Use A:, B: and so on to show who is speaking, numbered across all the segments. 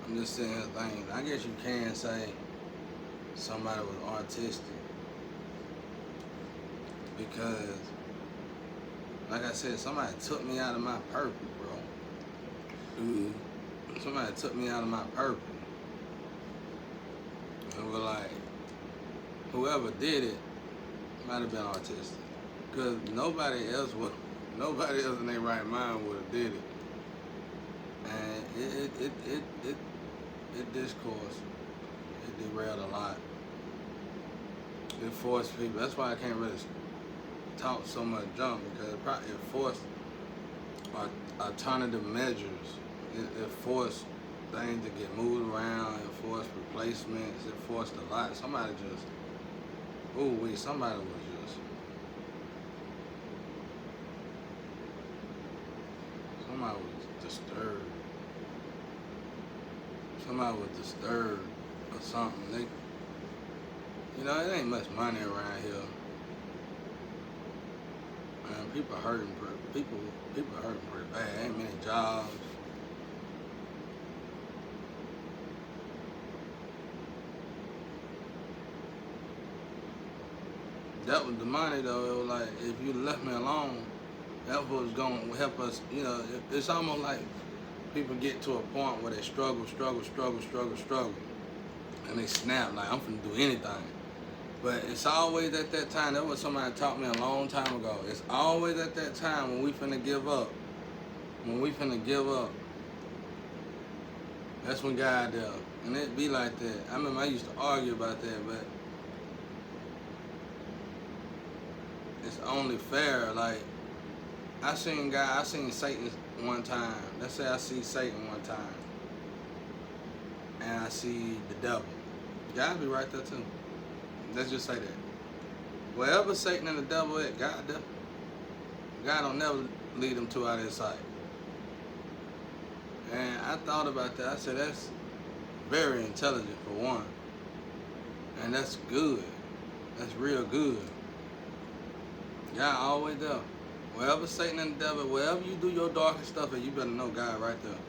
A: I'm just sitting here thinking, I guess you can say somebody was autistic because, like I said, somebody took me out of my purpose, bro. Somebody took me out of my purpose. And we're like, whoever did it might have been autistic. Because nobody else in their right mind would have did it. And it discourse, it derailed a lot. It forced people. That's why I can't really talk so much junk, because it forced alternative measures. It forced things to get moved around. It forced replacements. It forced a lot. Somebody was just disturbed. Somebody was disturbed or something. It ain't much money around here. Man, people hurting pretty bad. Ain't many jobs. That was the money though. It was like, if you left me alone, that was gonna help us. It's almost like people get to a point where they struggle, and they snap like, I'm finna do anything. But it's always at that time. That was somebody taught me a long time ago. It's always at that time when we finna give up. That's when God there. And it be like that. I remember I used to argue about that, but it's only fair. Like, I seen Satan one time. Let's say I see Satan one time, and I see the devil. God be right there too. Let's just say that. Wherever Satan and the devil at, God there. God don't never lead them two out of his sight. And I thought about that. I said, that's very intelligent for one. And that's good. That's real good. God always there. Wherever Satan and the devil, wherever you do your darkest stuff, you better know God right there.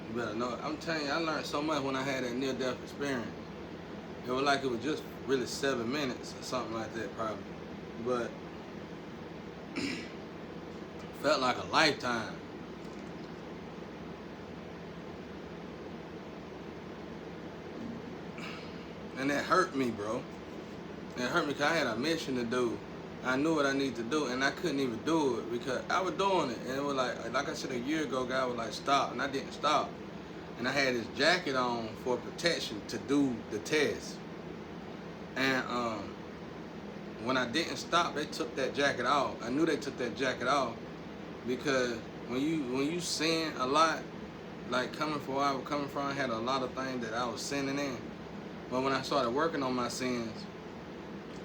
A: You better know it. I'm telling you, I learned so much when I had that near-death experience. It was like it was just really 7 minutes or something like that, probably. But felt like a lifetime. And that hurt me, bro. It hurt me because I had a mission to do. I knew what I needed to do, and I couldn't even do it because I was doing it. And it was like I said a year ago, God was like, stop, and I didn't stop. And I had this jacket on for protection to do the test. And when I didn't stop, they took that jacket off. I knew they took that jacket off because when you sin a lot, like coming from where I was coming from, I had a lot of things that I was sinning in. But when I started working on my sins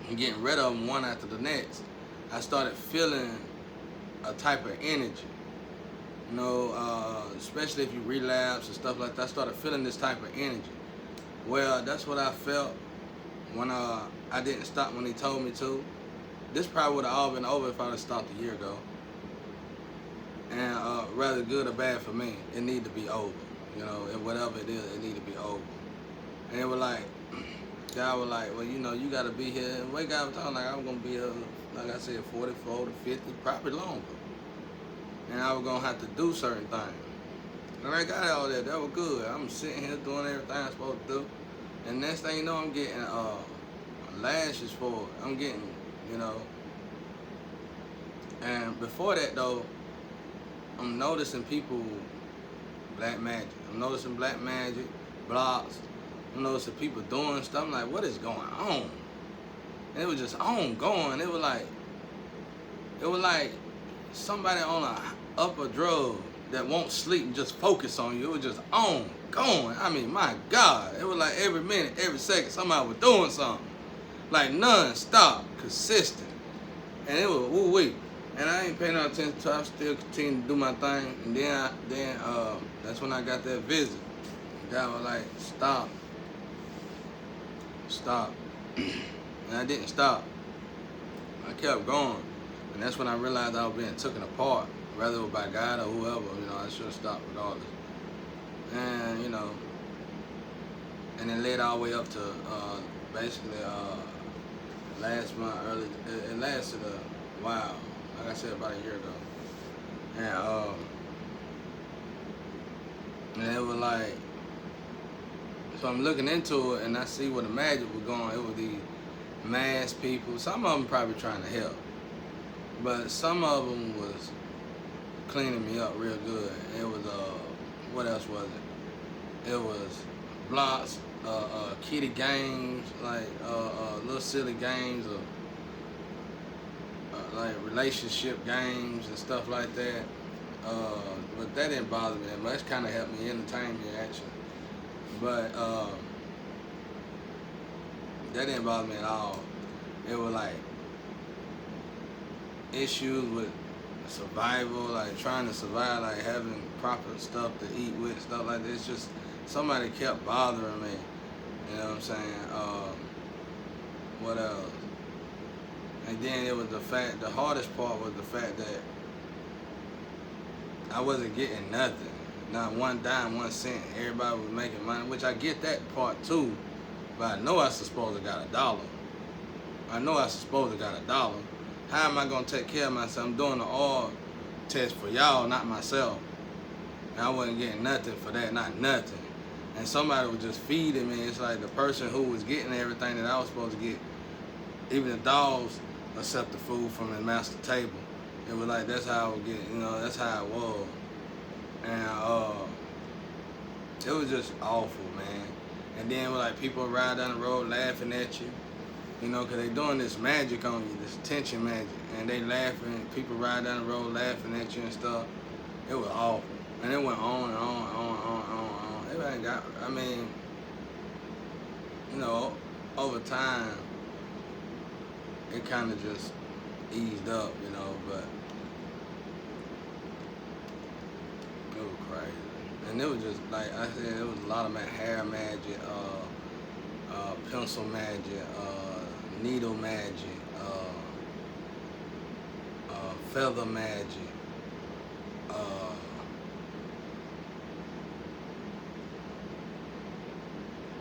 A: and getting rid of them one after the next, I started feeling a type of energy. Especially if you relapse and stuff like that, I started feeling this type of energy. Well, that's what I felt when I didn't stop when he told me to. This probably would have all been over if I'd have stopped a year ago. And rather good or bad for me, it needed to be over. And whatever it is, it needed to be over. And it was like, God was like, well, you got to be here. And the way God was talking, like I was going to be here, like I said, 44 to 50, probably longer. And I was going to have to do certain things. And I got all that. That was good. I'm sitting here doing everything I'm supposed to do. And next thing you know, I'm getting lashes for it. I'm getting, And before that, though, I'm noticing people, black magic. I'm noticing black magic, blocks. I'm noticing people doing stuff. I'm like, what is going on? And it was just ongoing. It was like somebody on a upper drug that won't sleep and just focus on you. It was just ongoing. I mean, my God. It was like every minute, every second, somebody was doing something. Like non-stop, consistent. And it was woo-wee. And I ain't paying no attention to it. I still continued to do my thing. And then that's when I got that visit. God was like, stop. And I didn't stop. I kept going. And that's when I realized I was being taken apart, whether it was by God or whoever. I should have stopped regardless. And and it led all the way up to basically last month. It lasted a while, like I said, about a year ago, and it was like, so I'm looking into it and I see where the magic was going. It was these mass people. Some of them probably trying to help, but some of them was cleaning me up real good. It was what else was it? It was blocks, kiddie games, like little silly games, of like relationship games and stuff like that. But that didn't bother me that much. Kind of helped me entertain me actually. But that didn't bother me at all. It was like issues with survival, like trying to survive, like having proper stuff to eat with, stuff like that. It's just somebody kept bothering me. You know what I'm saying? What else? And then it was the hardest part was the fact that I wasn't getting nothing. Not one dime, 1 cent. Everybody was making money, which I get that part too. But I know I supposed to got $1. I know I supposed to got $1. How am I gonna take care of myself? I'm doing the oil test for y'all, not myself. And I wasn't getting nothing for that, not nothing. And somebody was just feeding me. It's like the person who was getting everything that I was supposed to get, even the dogs accept the food from the master table. It was like, that's how I would get, that's how it was. And it was just awful, man. And then like people ride down the road laughing at you, because they doing this magic on you, this attention magic, and they laughing. People ride down the road laughing at you and stuff. It was awful, and it went on and on and on and on and on. Everybody got, over time, it kind of just eased up, but it was crazy. And it was just, like I said, it was a lot of hair magic, pencil magic, needle magic, feather magic,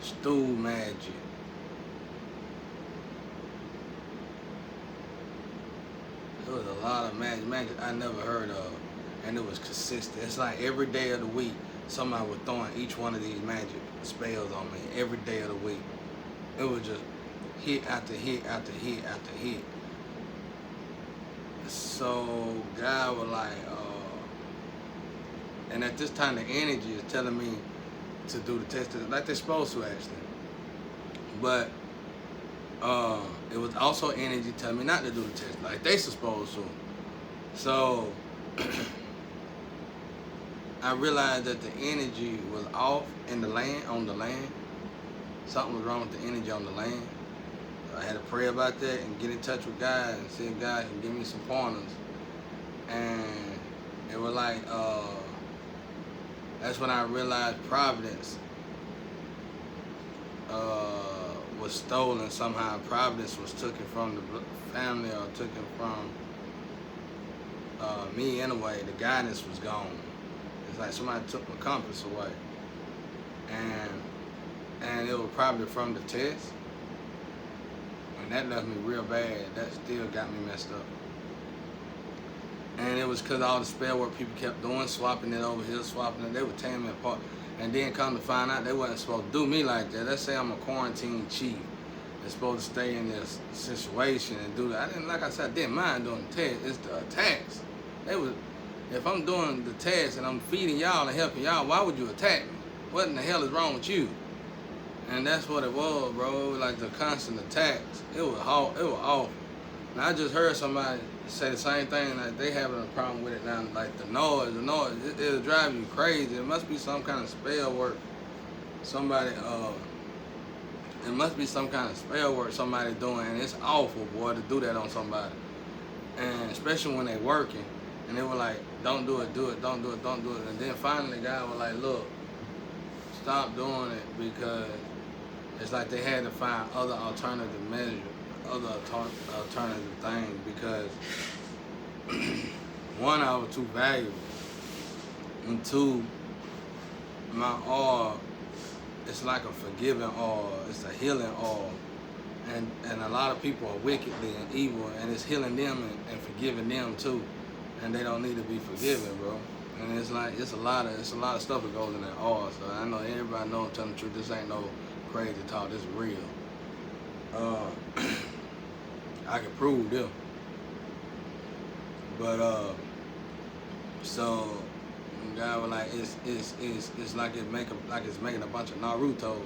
A: stool magic. It was a lot of magic I never heard of, and it was consistent. It's like every day of the week, somebody was throwing each one of these magic spells on me. Every day of the week, it was just hit after hit after hit after hit. So God was like, and at this time the energy is telling me to do the test, like they're supposed to actually. But it was also energy telling me not to do the test, like they supposed to. So I realized that the energy was off in the land, on the land. Something was wrong with the energy on the land. I had to pray about that and get in touch with God and see if God can give me some pointers. And it was like, that's when I realized Providence was stolen somehow. Providence was taken from the family, or taken from me anyway. The guidance was gone. It's like somebody took my compass away. And it was probably from the test. And that left me real bad. That still got me messed up. And it was because all the spell work people kept doing, swapping it over here, swapping it. They were tearing me apart. And then come to find out they wasn't supposed to do me like that. Let's say I'm a quarantine chief. They're supposed to stay in this situation and do that. Like I said, I didn't mind doing the test. It's the attacks. If I'm doing the test and I'm feeding y'all and helping y'all, why would you attack me? What in the hell is wrong with you? And that's what it was, bro. It was like the constant attacks. It was awful. And I just heard somebody say the same thing, like they having a problem with it now. Like the noise, it'll drive you crazy. It must be some kind of spell work. It must be some kind of spell work somebody doing, and it's awful, boy, to do that on somebody. And especially when they working. And they were like, don't do it, don't do it, don't do it. And then finally God was like, look, stop doing it, because it's like they had to find other alternative measures, other alternative things, because one, I was too valuable, and two, my oil it's like a forgiving oil. It's a healing oil. And a lot of people are wickedly and evil, and it's healing them and forgiving them too. And they don't need to be forgiven, bro. And it's like it's a lot of stuff that goes in that oil. So I know everybody know I'm telling the truth. This ain't no crazy talk. This is real. I can prove them. But so God was like it's like it's making a bunch of Naruto.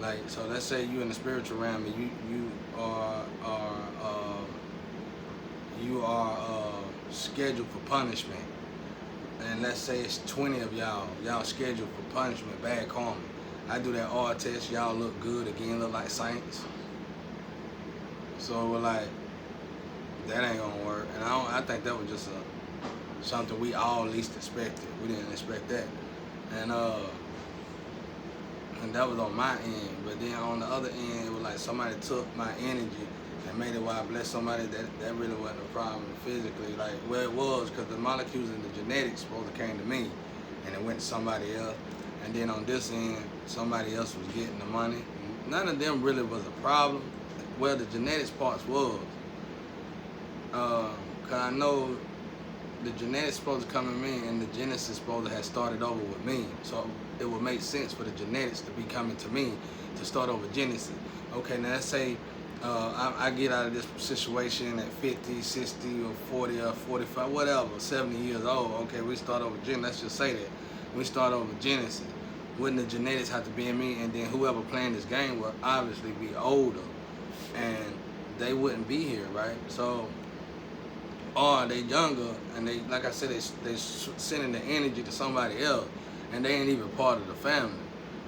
A: Like, so let's say you in the spiritual realm and you are scheduled for punishment, and let's say it's 20 of y'all scheduled for punishment, bad karma. I do that all test, y'all look good again, look like saints. So we're like, that ain't gonna work. And I think that was just something we all least expected. We didn't expect that, and that was on my end. But then on the other end, it was like somebody took my energy and made it where I blessed somebody. That really wasn't a problem physically. Like, well, it was, because the molecules in the genetics supposed to came to me, and it went to somebody else. And then on this end, somebody else was getting the money. None of them really was a problem. Well, the genetics parts was. Because I know the genetics supposed to come in me, and the genesis supposed to have started over with me. So it would make sense for the genetics to be coming to me to start over genesis. Okay, now let's say I get out of this situation at 50, 60, or 40, or 45, whatever, 70 years old. Okay, we start over genesis. Let's just say that. We start over genesis. Wouldn't the genetics have to be in me? And then whoever playing this game would obviously be older, and they wouldn't be here, right? So, or they younger, and they, like I said, they sending the energy to somebody else, and they ain't even part of the family.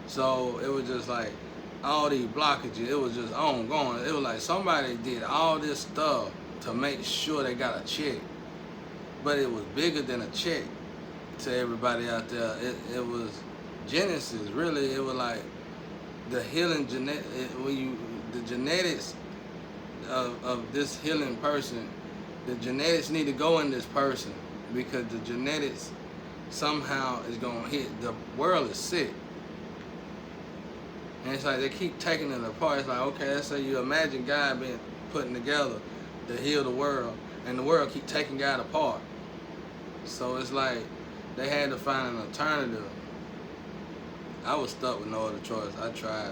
A: So it was just like all these blockages. It was just ongoing. It was like somebody did all this stuff to make sure they got a check, but it was bigger than a check to everybody out there. It was Genesis, really. It was like the healing the genetics of this healing person. The genetics need to go in this person, because the genetics somehow is gonna hit. The world is sick, and it's like they keep taking it apart. It's like, okay, let's say you imagine God being putting together to heal the world, and the world keep taking God apart. So it's like they had to find an alternative. I was stuck with no other choice. I tried.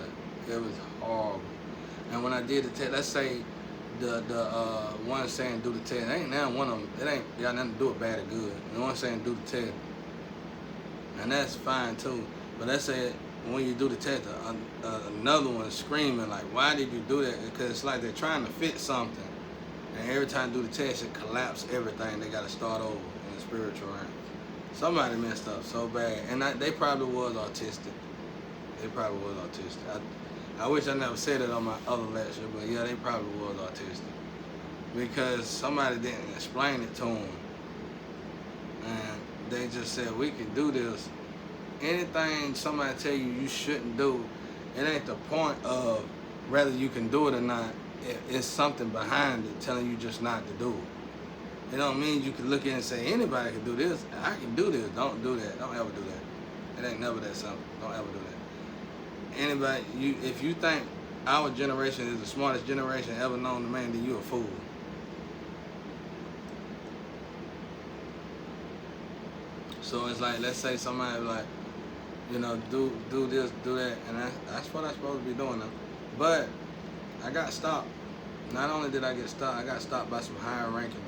A: It was horrible. And when I did the test, let's say the one saying do the test, ain't now one of them. It ain't got nothing to do with bad or good. The one saying do the test, and that's fine too. But let's say when you do the test, another one screaming like, "Why did you do that?" Because it's like they're trying to fix something, and every time you do the test, it collapses everything. They got to start over in the spiritual realm. Somebody messed up so bad, and they probably was autistic. They probably was autistic. I wish I never said it on my other lecture, but yeah, they probably was autistic, because somebody didn't explain it to them, and they just said, we can do this. Anything somebody tell you you shouldn't do, it ain't the point of whether you can do it or not. It's something behind it telling you just not to do it. It don't mean you can look at it and say, anybody can do this. I can do this. Don't do that. Don't ever do that. It ain't never that simple. Don't ever do that. Anybody, if you think our generation is the smartest generation ever known to man, then you a fool. So it's like, let's say somebody like, do this, do that, and that's what I'm supposed to be doing now. But I got stopped. Not only did I get stopped, I got stopped by some higher ranking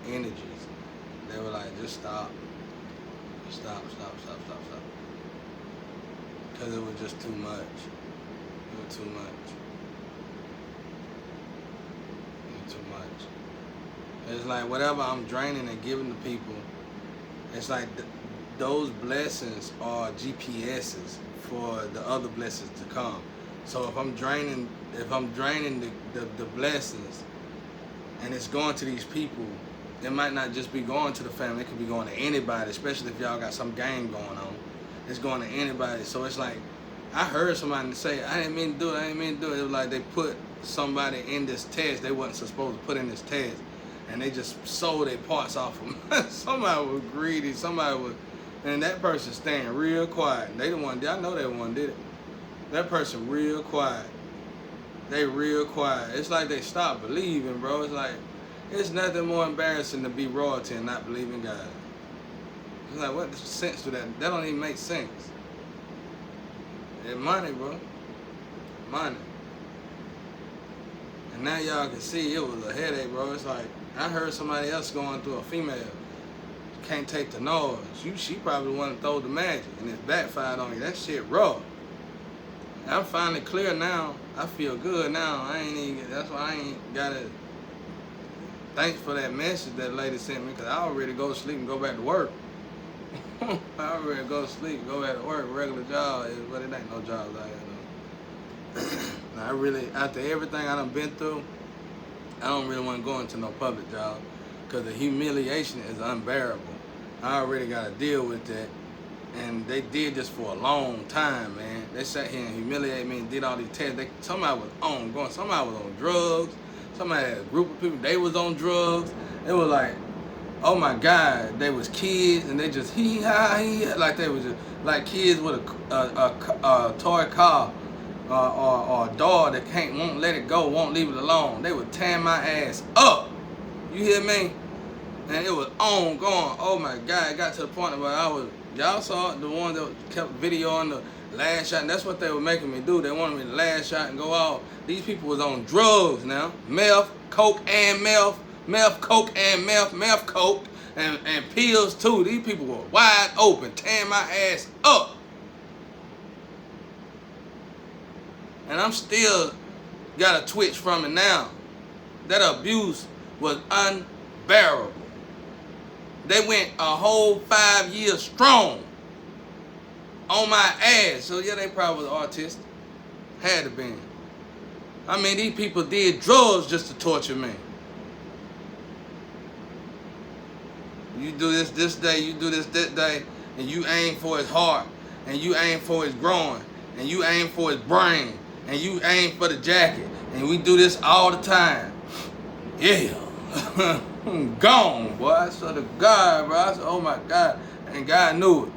A: energies. They were like, just stop. Stop. Because it was just too much. It was too much. It was too much. It's like whatever I'm draining and giving to people, it's like those blessings are GPSs for the other blessings to come. So if I'm draining the blessings, and it's going to these people, it might not just be going to the family. It could be going to anybody, especially if y'all got some game going on. It's going to anybody. So it's like, I heard somebody say, I didn't mean to do it. It was like they put somebody in this test they wasn't supposed to put in this test, and they just sold their parts off them. Somebody was greedy. Somebody was And that person staying real quiet. They the one, I know that one did it. That person real quiet. They real quiet. It's like they stopped believing, bro. It's like, it's nothing more embarrassing to be royalty and not believe in God. It's like, what sense do that? That don't even make sense. It's money, bro. Money. And now y'all can see it was a headache, bro. It's like, I heard somebody else going through, a female. Can't take the noise. She probably want to throw the magic, and it's backfired on you. That shit raw. I'm finally clear now. I feel good now. That's why I ain't gotta. Thanks for that message that lady sent me, because I already go to sleep and go back to work. I already go to sleep, go back to work, regular job, but it ain't no jobs out here though. I really, after everything I done been through, I don't really want to go into no public job, because the humiliation is unbearable. I already got to deal with that. And they did this for a long time, man. They sat here and humiliated me and did all these tests. Somebody was on drugs. Somebody had a group of people, they was on drugs. It was like, oh my God, they was kids and they just hee-ha, like they was just like kids with a toy car or a dog that won't let it go, won't leave it alone. They would tear my ass up. You hear me? And it was on, going. Oh my God, it got to the point where y'all saw it, the one that kept video on the last shot, and that's what they were making me do. They wanted me to last shot and go out. These people was on drugs now. Meth, coke and meth, coke and meth, coke, and pills too. These people were wide open, tearing my ass up. And I'm still got a twitch from it now. That abuse was unbearable. They went a whole 5 years strong on my ass. So yeah, they probably was autistic. Had to be. I mean, these people did drugs just to torture me. You do this day, you do this day, and you aim for his heart, and you aim for his groin, and you aim for his brain, and you aim for the jacket, and we do this all the time. Yeah. Gone, boy. I swear to God, bro. I said, oh my God. And God knew it.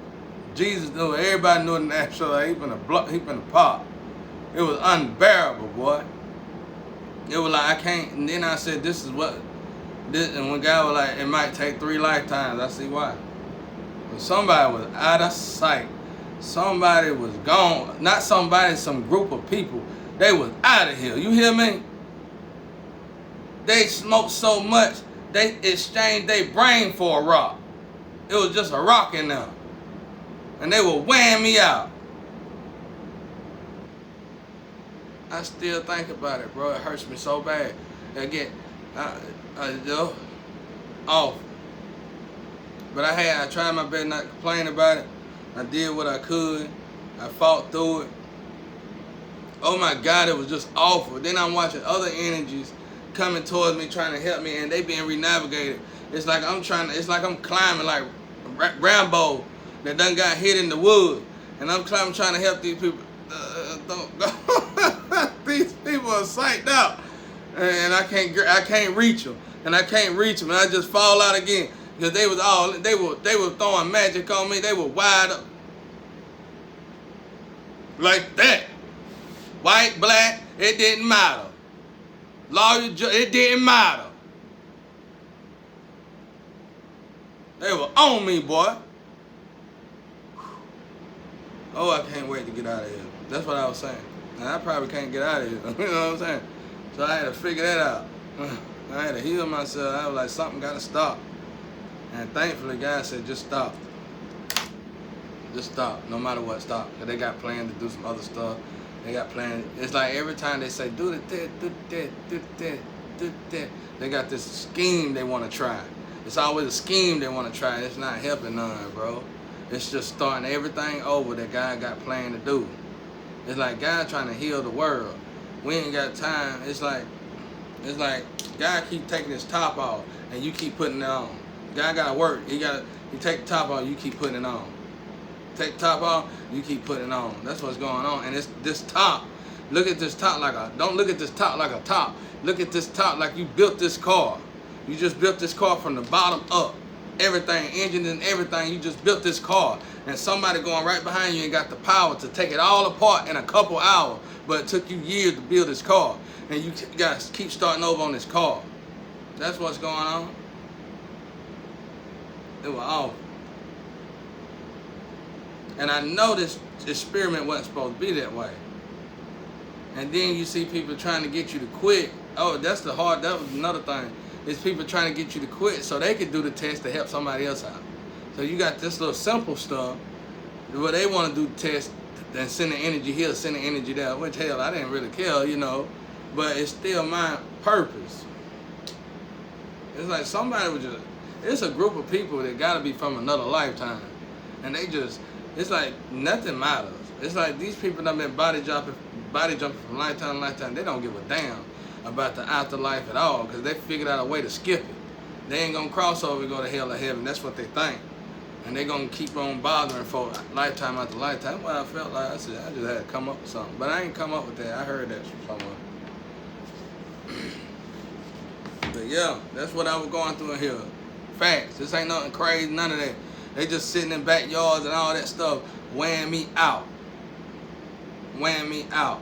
A: Jesus knew it. Everybody knew it in that show. Like, he finna pop. It was unbearable, boy. It was like, I can't. And then I said, this is what. And when God was like, it might take 3 lifetimes, I see why. But somebody was out of sight. Somebody was gone. Not somebody, some group of people. They was out of here. You hear me? They smoked so much, they exchanged their brain for a rock. It was just a rock in there. And they were weighing me out. I still think about it, bro. It hurts me so bad. Again, off. But I tried my best not to complain about it. I did what I could. I fought through it. Oh my God, it was just awful. Then I'm watching other energies coming towards me, trying to help me, and they being re-navigated. It's like I'm climbing like Rambo that done got hit in the wood, and I'm climbing, trying to help these people. Don't go. These people are psyched out, and I can't reach them, and and I just fall out again because they were throwing magic on me. They were wide up like that, white, black, it didn't matter. Lawyer, it didn't matter. They were on me, boy. Oh, I can't wait to get out of here. That's what I was saying. And I probably can't get out of here. You know what I'm saying? So I had to figure that out. I had to heal myself. I was like, something got to stop. And thankfully, God said, just stop. Just stop. No matter what, stop. Because they got plans to do some other stuff. They got plans. It's like every time they say, do that. They got this scheme they want to try. It's always a scheme they want to try. It's not helping none, bro. It's just starting everything over that God got planned to do. It's like God trying to heal the world. We ain't got time. It's like God keep taking his top off and you keep putting it on. God gotta work. He take the top off, you keep putting it on. Take the top off, you keep putting it on. That's what's going on. And it's this top. Look at this top don't look at this top like a top. Look at this top like you built this car. You just built this car from the bottom up. everything, engine and everything. You just built this car, and somebody going right behind you and got the power to take it all apart in a couple hours, but it took you years to build this car, and you guys keep starting over on this car. That's what's going on. It was awful. And I know this experiment wasn't supposed to be that way. And then you see people trying to get you to quit. Oh, that was another thing. Is people trying to get you to quit so they could do the test to help somebody else out. So you got this little simple stuff where they want to do the test and send the energy here, send the energy there, which hell, I didn't really care, you know, but it's still my purpose. It's like somebody was just, it's a group of people that got to be from another lifetime. And they just, it's like nothing matters. It's like these people that have been body jumping from lifetime to lifetime, they don't give a damn about the afterlife at all, because they figured out a way to skip it. They ain't gonna cross over and go to hell or heaven. That's what they think. And they gonna keep on bothering for lifetime after lifetime. Well, I felt like I said, I just had to come up with something. But I ain't come up with that. I heard that from someone. But yeah, that's what I was going through in here. Facts. This ain't nothing crazy, none of that. They just sitting in backyards and all that stuff, weighing me out. Weighing me out.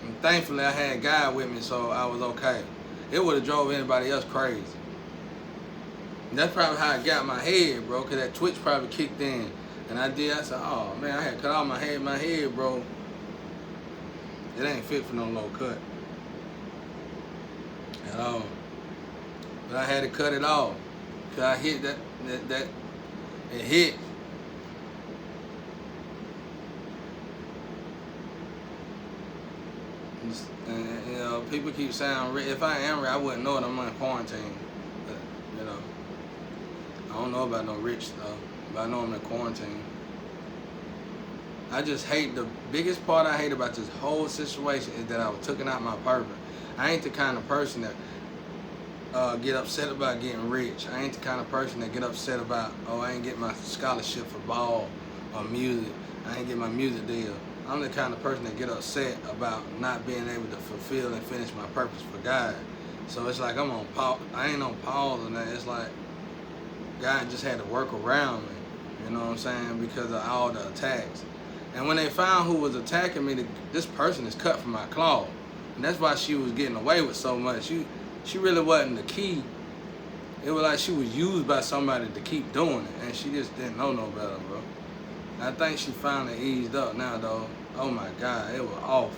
A: And thankfully I had God with me, so I was okay. It would have drove anybody else crazy. And that's probably how I got my head, bro, because that twitch probably kicked in. And I said, oh man, I had cut off my head, bro. It ain't fit for no low cut at all. But I had to cut it off. Cause I hit that it hit. And you know, people keep saying, if I am rich, I wouldn't know it. I'm in quarantine. But, you know, I don't know about no rich stuff, but I know I'm in quarantine. I just hate, the biggest part I hate about this whole situation is that I was taking out my purpose. I ain't the kind of person that get upset about getting rich. I ain't the kind of person that get upset about, oh, I ain't get my scholarship for ball or music. I ain't get my music deal. I'm the kind of person that get upset about not being able to fulfill and finish my purpose for God. So it's like I'm on pause. I ain't on pause and that. It's like God just had to work around me. You know what I'm saying? Because of all the attacks. And when they found who was attacking me, this person is cut from my cloth. And that's why she was getting away with so much. She really wasn't the key. It was like she was used by somebody to keep doing it, and she just didn't know no better, bro. I think she finally eased up now, though. Oh my God, it was awful.